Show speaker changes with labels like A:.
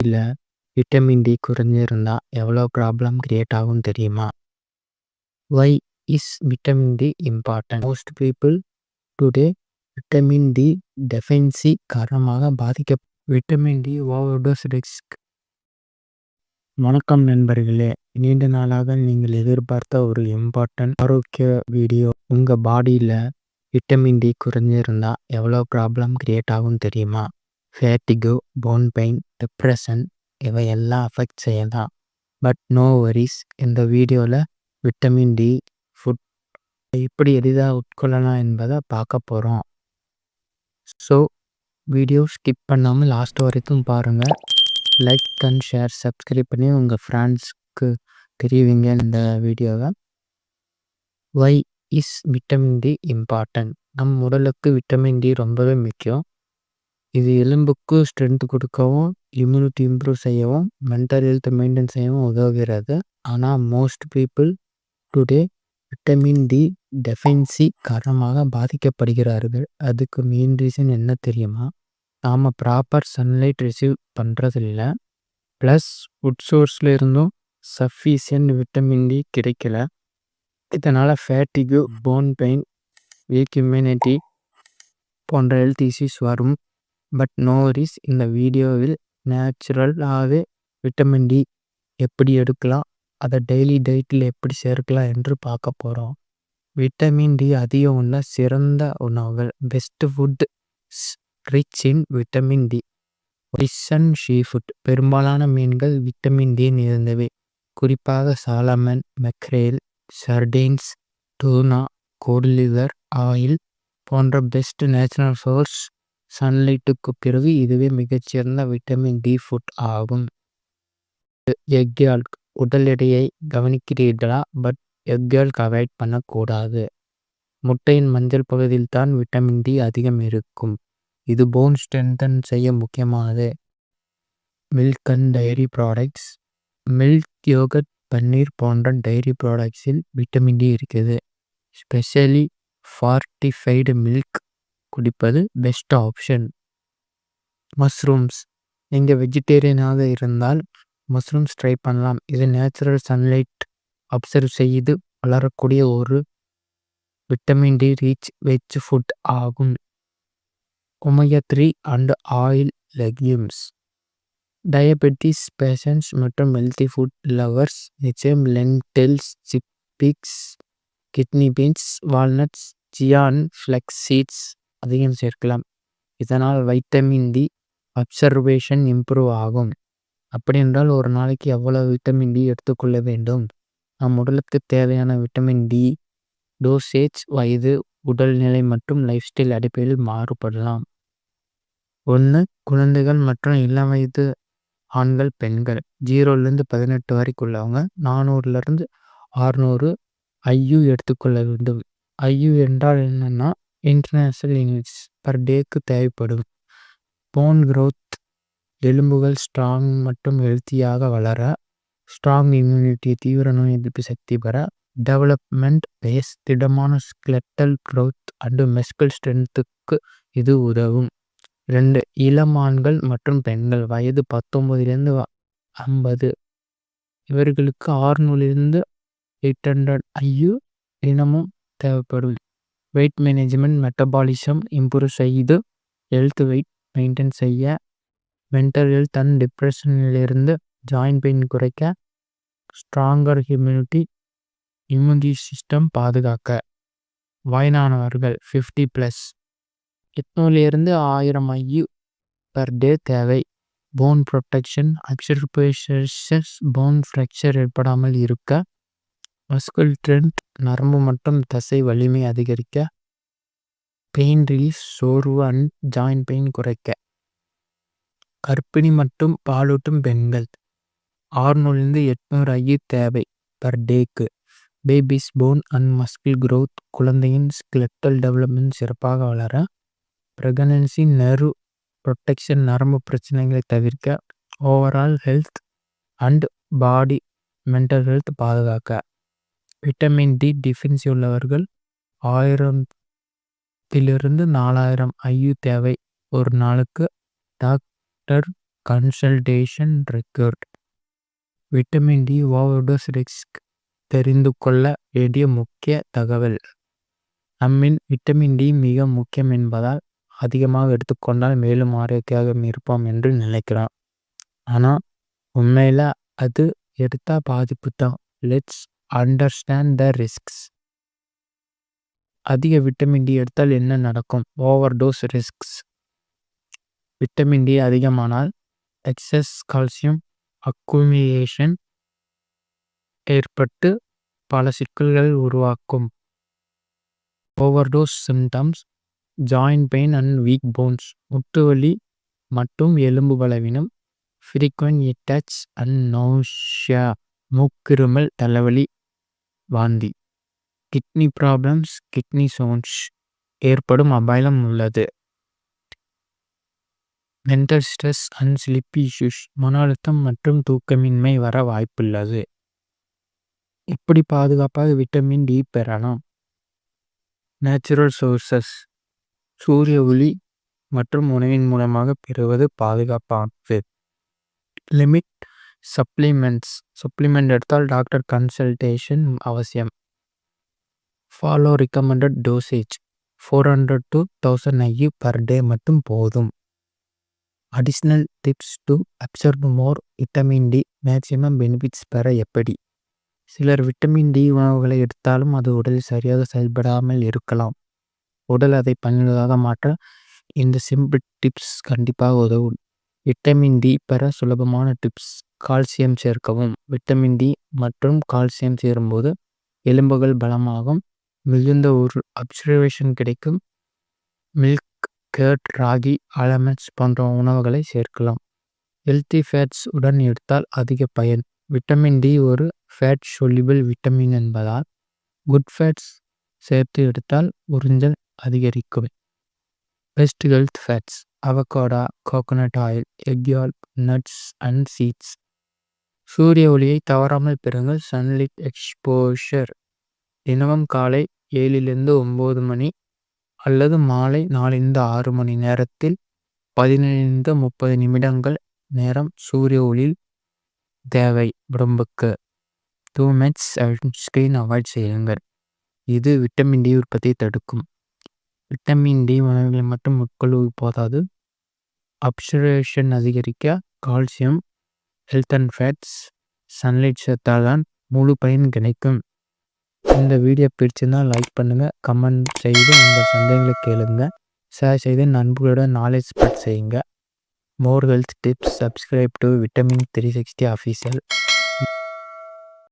A: இல்ல vitamin D குறைஞ்சிருந்தா எவ்வளோ problem create ஆகும் தெரியுமா? Why is vitamin D important? Most people today vitamin D deficiency காரணமாக விட்டமின் டி ஓவர்டோஸ் ரிஸ்க். வணக்கம் நண்பர்களே, நீண்ட நாளாக நீங்கள் எதிர்பார்த்த ஒரு இம்பார்ட்டன்ட் ஆரோக்கிய வீடியோ. உங்கள் பாடியில் விட்டமின் டி குறைஞ்சிருந்தா எவ்வளோ ப்ராப்ளம் கிரியேட் ஆகும் தெரியுமா? ஃபேட்டிகோ, போன் பெயின், டிப்ரெஷன் இவையெல்லாம் அஃபெக்ட் செய்யலாம். பட் நோ வரிஸ், இந்த வீடியோவில் விட்டமின் டி ஃபுட் எப்படி எளிதாக உட்கொள்ளலாம் என்பதை பார்க்க போகிறோம். ஸோ வீடியோ ஸ்கிப் பண்ணாமல் லாஸ்ட் வரைக்கும் பாருங்கள். லைக் அண்ட் ஷேர், சப்ஸ்கிரைப் பண்ணி உங்கள் ஃப்ரெண்ட்ஸ்க்கு தெரிவிங்க இந்த வீடியோவை. Why is vitamin D important? நம் உடலுக்கு விட்டமின் டி ரொம்பவே முக்கியம். இது எலும்புக்கு ஸ்ட்ரென்த் கொடுக்கவும், இம்யூனிட்டி இம்ப்ரூவ் செய்யவும், மென்டல் ஹெல்த் மெயின்டைன் செய்யவும் உதவுகிறது. ஆனால் most people today vitamin D deficiency காரணமாக பாதிக்கப்படுகிறார்கள். அதுக்கு மெயின் ரீசன் என்ன தெரியுமா? நாம் ப்ராப்பர் சன்லைட் ரிசீவ் பண்ணுறதில்ல, ப்ளஸ் ஃபுட் சோர்ஸில் இருந்தும் சஃபிஷியன்ட் விட்டமின் டி கிடைக்கல. இதனால் fatigue, bone pain, weak immunity போன்ற ஹெல்த் இஷ்யூஸ் வரும். பட் நோ வரிஸ், இந்த வீடியோவில் நேச்சுரலாகவே விட்டமின் டி எப்படி எடுக்கலாம், அதை டெய்லி டயட்டில் எப்படி சேர்க்கலாம் என்று பார்க்க போகிறோம். விட்டமின் டி அதிகம் உள்ள சிறந்த உணவுகள். Best food rich in vitamin D. Fish and seafood. பெரும்பாலான மீன்கள் விட்டமின் டி நிறைந்தவை. குறிப்பாக சாலமன், மெக்ரேல், சர்டின்ஸ், டூனா, கோட் லிவர் ஆயில் போன்ற பெஸ்ட் நேச்சுரல் சோர்ஸ். சன்லைட்டுக்கு பிறகு இதுவே மிகச்சிறந்த விட்டமின் டி ஃபுட் ஆகும். எக் யால்க். உடல் எடையை கவனிக்கிறீர்களா? பட் எக் யால்க் அவாய்ட் பண்ணக்கூடாது. முட்டையின் மஞ்சள் பகுதியில் தான் விட்டமின் டி அதிகம் இருக்கும். இது போன் ஸ்ட்ரென்தன் செய்ய முக்கியமானது. Milk and dairy products. Milk, yogurt, paneer போன்ற டைரி ப்ராடக்ட்ஸில் விட்டமின் டி இருக்குது. ஸ்பெஷலி ஃபார்ட்டிஃபைடு மில்க் குடிப்பது பெஸ்ட் ஆப்ஷன். மஷ்ரூம்ஸ். நீங்கள் வெஜிடேரியனாக இருந்தால் மஷ்ரூம்ஸ் ட்ரை பண்ணலாம். இது நேச்சுரல் சன்லைட் அப்சர்வ் செய்து வளரக்கூடிய ஒரு vitamin D rich veg food ஆகும். Omega 3 and oil legumes. Diabetes patients மற்றும் ஹெல்த்தி ஃபுட் லவர்ஸ் நிச்சயம் lentils, chickpeas, kidney beans, walnuts, chia and flax seeds அதிகம் சேர்க்கலாம். இதனால் வைட்டமின் டி அப்சர்வேஷன் இம்ப்ரூவ் ஆகும். அப்படி என்றால் ஒரு நாளைக்கு எவ்வளவு விட்டமின் டி எடுத்துக்கொள்ள வேண்டும்? நம் உடலுக்கு தேவையான விட்டமின் டி டோசேஜ் வயது, உடல்நிலை மற்றும் லைஃப் ஸ்டைல் அடிப்படையில் மாறுபடலாம். 1. குழந்தைகள் மற்றும் இளம் வயது ஆண்கள், பெண்கள். 0லேருந்து 18 வரைக்குள்ளவங்க 400லேருந்து 600 ஐயு எடுத்துக்கொள்ள வேண்டும். ஐயு என்றால் என்னன்னா, இன்டர்நேஷ்னல் யூனிட்ஸ் பர் டேக்கு தேவைப்படும். Phone growth. எலும்புகள் ஸ்ட்ராங் மற்றும் ஹெல்த்தியாக வளர, ஸ்ட்ராங் இம்யூனிட்டி, தீவிர நோய் எதிர்ப்பு சக்தி பெற, டெவலப்மெண்ட் பேஸ், திடமான ஸ்கெலட்டல் க்ரோத் அண்டு மஸ்கல் ஸ்ட்ரென்த்துக்கு இது உதவும். 2. இளம் ஆண்கள் மற்றும் பெண்கள். வயது 19லேருந்து 50. இவர்களுக்கு 600லேருந்து 800 ஐயு தினமும் தேவைப்படும். வெயிட் மேனேஜ்மெண்ட், மெட்டபாலிசம் இம்ப்ரூவ் செய்து ஹெல்த் வெயிட் மெயின்டைன் செய்ய, மென்டல் ஹெல்த் அண்ட் டிப்ரெஷனிலிருந்து ஜாயின்ட் பெயின் குறைக்க, ஸ்ட்ராங்கர் இம்யூனிட்டி சிஸ்டம் பாதுகாக்க. வயதானவர்கள் 50+. 800லேருந்து 1000 ஐயு பர் டே தேவை. Bone protection, exercises bone fracture ஏற்படாமல் இருக்க, மஸ்குல் ஸ்ட்ரென்த், நரம்பு மற்றும் தசை வலிமை அதிகரிக்க, பெயின் ரிலீஃப், சோர்வு அண்ட் ஜாயின்ட் பெயின் குறைக்க. கர்ப்பிணி மற்றும் பாலூட்டும் பெண்கள் 600லேருந்து 800 ஐயு தேவை பர் டேக்கு. Babies bone and muscle growth. குழந்தையின் ஸ்கெலட்டல் டெவலப்மெண்ட் சிறப்பாக வளர, பிரெக்னன்சி, நர்வ் ப்ரொடெக்ஷன், நரம்பு பிரச்சனைகளை தவிர்க்க, overall health and body mental health பாதுகாக்க. விட்டமின் டி டெஃபிஷியன்சி உள்ளவர்கள் 1000லிருந்து 4000 ஐயு தேவை ஒரு நாளுக்கு. Doctor consultation record. Vitamin D overdose risk தெரிந்து கொள்ள வேண்டிய முக்கிய தகவல். நம்மில் விட்டமின் டி மிக முக்கியம் என்பதால் அதிகமாக எடுத்துக்கொண்டால் மேலும் ஆரோக்கியமாக இருப்போம் என்று நினைக்கிறோம். ஆனால் உண்மையில் அது எடுத்தா பாதிப்பு தான். Let's understand the risks. அதிக விட்டமின் டி எடுத்தால் என்ன நடக்கும்? Overdose risks. விட்டமின் டி அதிகமானால் எக்ஸஸ் கால்சியம் அக்குமுலேஷன் ஏற்பட்டு பல சிக்கல்கள் உருவாக்கும். Overdose symptoms joint pain and weak bones. முட்டு வலி மற்றும் எலும்பு பலவீனம். Frequent ஹெட்டேக்ஸ் and நௌசியா. மூக்கிருமல், தலைவலி, வாந்தி. கிட்னி ப்ராப்ளம்ஸ் கிட்னி ஸ்டோன்ஸ் ஏற்படும் அபாயம் உள்ளது. Mental stress and sleep issues. மன அழுத்தம் மற்றும் தூக்கமின்மை வர வாய்ப்புள்ளது. இப்படி பாதுகாப்பாக விட்டமின் டி பெறலாம். Natural sources. சூரிய ஒளி மற்றும் உணவின் மூலமாக பெறுவது பாதுகாப்பானது. Limit supplements. சப்ளிமெண்ட் எடுத்தால் டாக்டர் கன்சல்டேஷன் அவசியம். Follow recommended dosage. 400 to 1000 IU per day மட்டும் போதும். Additional tips to absorb more vitamin D maximum benefits பெற எப்படி? சிலர் விட்டமின் டி உணவுகளை எடுத்தாலும் அது உடலில் சரியாக செயல்படாமல் இருக்கலாம். உடல் அதை பயனுள்ளதாக மாற்ற இந்த சிம்பிள் டிப்ஸ் கண்டிப்பாக உதவும். விட்டமின் டி பெற சுலபமான டிப்ஸ். கால்சியம் சேர்க்கவும். விட்டமின் டி மற்றும் கால்சியம் சேரும்போது எலும்புகள் பலமாகும். மிகுந்த ஒரு அப்சர்வேஷன் கிடைக்கும். மில்க், கர்ட், ராகி, ஆல்மண்ட்ஸ் போன்ற உணவுகளை சேர்க்கலாம். ஹெல்த்தி ஃபேட்ஸ் உடன் எடுத்தால் அதிக பயன். விட்டமின் டி ஒரு ஃபேட் சொல்யூபிள் விட்டமின் என்பதால் குட் ஃபேட்ஸ் சேர்த்து எடுத்தால் உறிஞ்சல் அதிகரிக்கும். Best health fats. Avocado, coconut oil, egg yolk, nuts and seeds. சூரிய ஒளியை தவறாமல் பெறுங்கள். Sunlight exposure. தினமும் காலை 7 to 9 மணி அல்லது மாலை 4 to 6 மணி நேரத்தில் 15 to 30 நிமிடங்கள் நேரம் சூரிய ஒளி தேவை உடம்புக்கு. 2 minutes சன்ஸ்கிரீன் அவாய்ட் செய்யுங்கள். இது விட்டமின் டி உற்பத்தியை தடுக்கும். விட்டமின் டி உணவுகளை மட்டும் உட்கொள்வது போதாது. அப்சர்வேஷன் அதிகரிக்க calcium, health and fats, sunlight சேர்த்தால் தான் முழு பயன் கிடைக்கும். இந்த வீடியோ பிடிச்சிருந்தால் லைக் பண்ணுங்கள், கமெண்ட் செய்து உங்கள் சந்தேகங்களை கேளுங்க, ஷேர் செய்து நண்பர்களுடன் நாலேஜ் ஸ்ப்ரெட் செய்யுங்க. மோர் health tips. Subscribe to vitamin 360 official.